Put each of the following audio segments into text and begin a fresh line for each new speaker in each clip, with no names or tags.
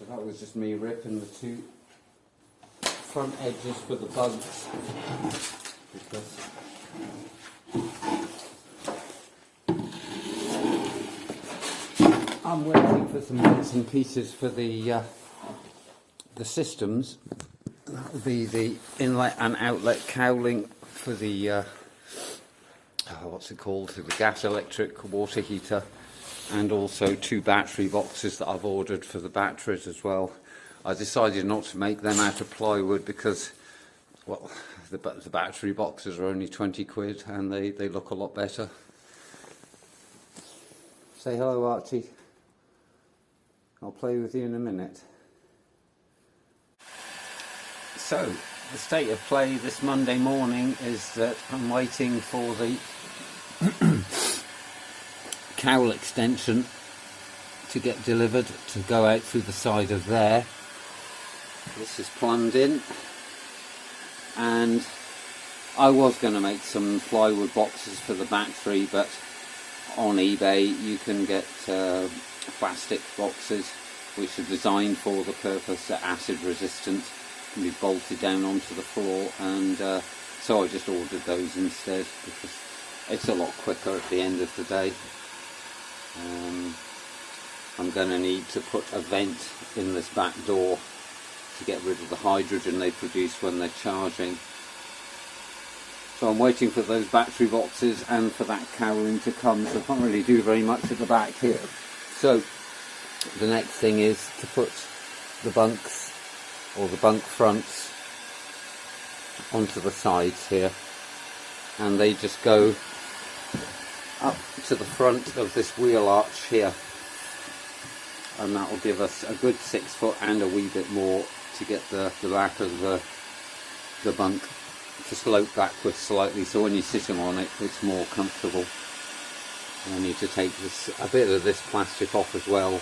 that was just me ripping the two front edges for the bunks, because I'm waiting for some bits and pieces for the systems. That will be the inlet and outlet cowling for the what's it called, the gas electric water heater, and also two battery boxes that I've ordered for the batteries as well. I decided not to make them out of plywood because, well, the battery boxes are only 20 quid and they look a lot better. Say hello, Archie. I'll play with you in a minute. So, the state of play this Monday morning is that I'm waiting for the cowl extension to get delivered to go out through the side of there. This is plumbed in, and I was going to make some plywood boxes for the battery, but on eBay you can get plastic boxes which are designed for the purpose, are acid resistant, can be bolted down onto the floor, and so I just ordered those instead because it's a lot quicker at the end of the day. I'm going to need to put a vent in this back door to get rid of the hydrogen they produce when they're charging. So I'm waiting for those battery boxes and for that cowling to come, so I can't really do very much at the back here. So the next thing is to put the bunks, or the bunk fronts, onto the sides here, and they just go up to the front of this wheel arch here, and that will give us a good 6 foot and a wee bit more to get the back of the bunk to slope backwards slightly, so when you're sitting on it it's more comfortable. I need to take a bit of this plastic off as well,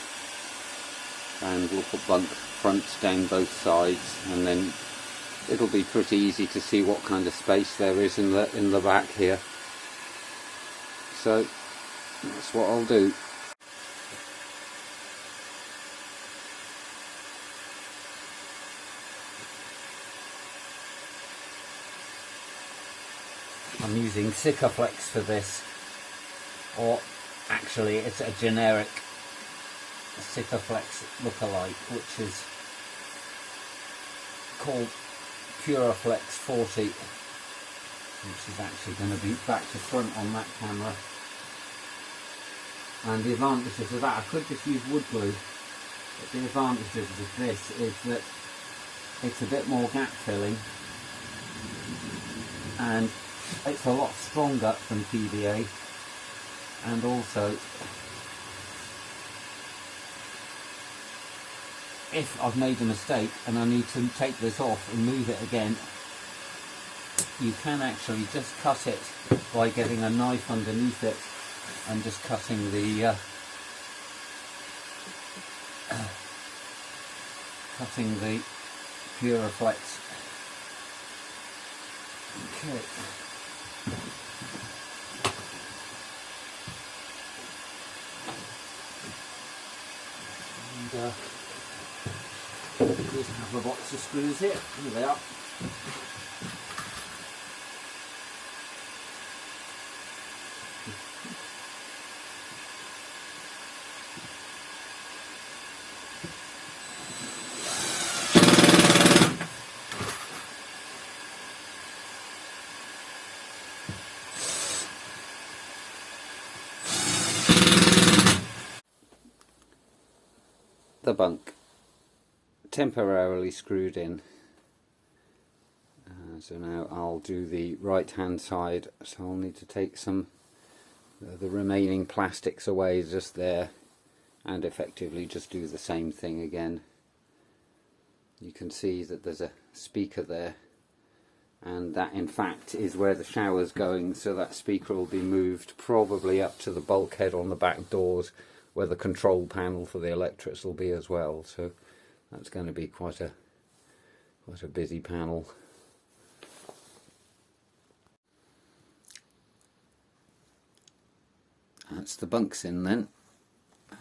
and we'll put bunk fronts down both sides, and then it'll be pretty easy to see what kind of space there is in the back here. So that's what I'll do. I'm using Sikaflex for this, or actually it's a generic Sikaflex lookalike, which is called Puraflex 40, which is actually going to be back to front on that camera. And the advantages of that, I could just use wood glue, but the advantages of this is that it's a bit more gap filling, and it's a lot stronger than PVA, and also if I've made a mistake and I need to take this off and move it again, you can actually just cut it by getting a knife underneath it and just cutting the Puraflex. Okay. And just have a box of screws here. Here they are. The bunk temporarily screwed in, so now I'll do the right hand side, so I'll need to take some the remaining plastics away just there and effectively just do the same thing again. You can see that there's a speaker there, and that in fact is where the shower's going, so that speaker will be moved probably up to the bulkhead on the back doors, where the control panel for the electrics will be as well. So that's going to be quite a busy panel. That's the bunks in then,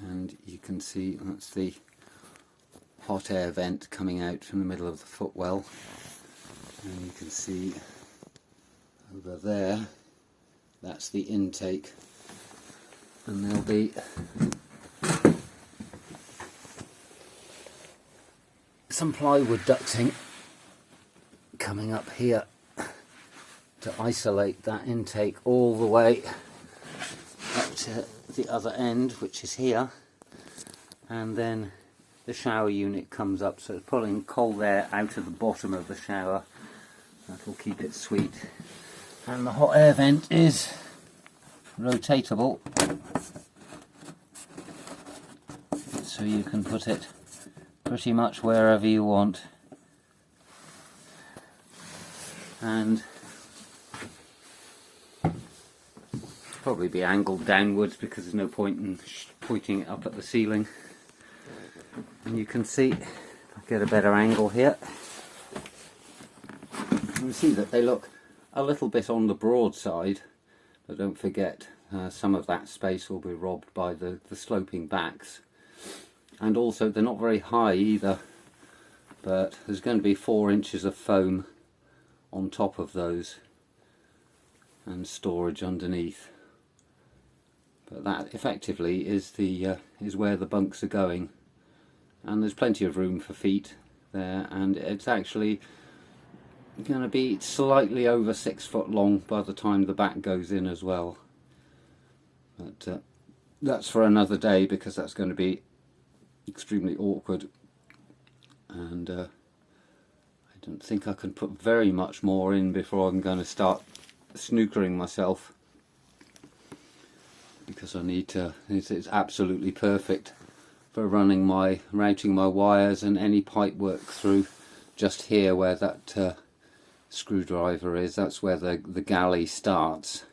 and you can see that's the hot air vent coming out from the middle of the footwell, and you can see over there that's the intake, and there'll be some plywood ducting coming up here to isolate that intake all the way up to the other end, which is here, and then the shower unit comes up, so it's pulling cold air out of the bottom of the shower. That will keep it sweet. And the hot air vent is rotatable, so you can put it pretty much wherever you want, and probably be angled downwards because there's no point in pointing it up at the ceiling. And you can see, if I get a better angle here, you can see that they look a little bit on the broad side, but don't forget some of that space will be robbed by the sloping backs. And also they're not very high either, but there's going to be 4 inches of foam on top of those and storage underneath. But that effectively is where the bunks are going, and there's plenty of room for feet there, and it's actually going to be slightly over 6 foot long by the time the back goes in as well. But that's for another day, because that's going to be extremely awkward, and I don't think I can put very much more in before I'm going to start snookering myself, because I need to, it's absolutely perfect for routing my wires and any pipe work through. Just here where that screwdriver is, that's where the galley starts,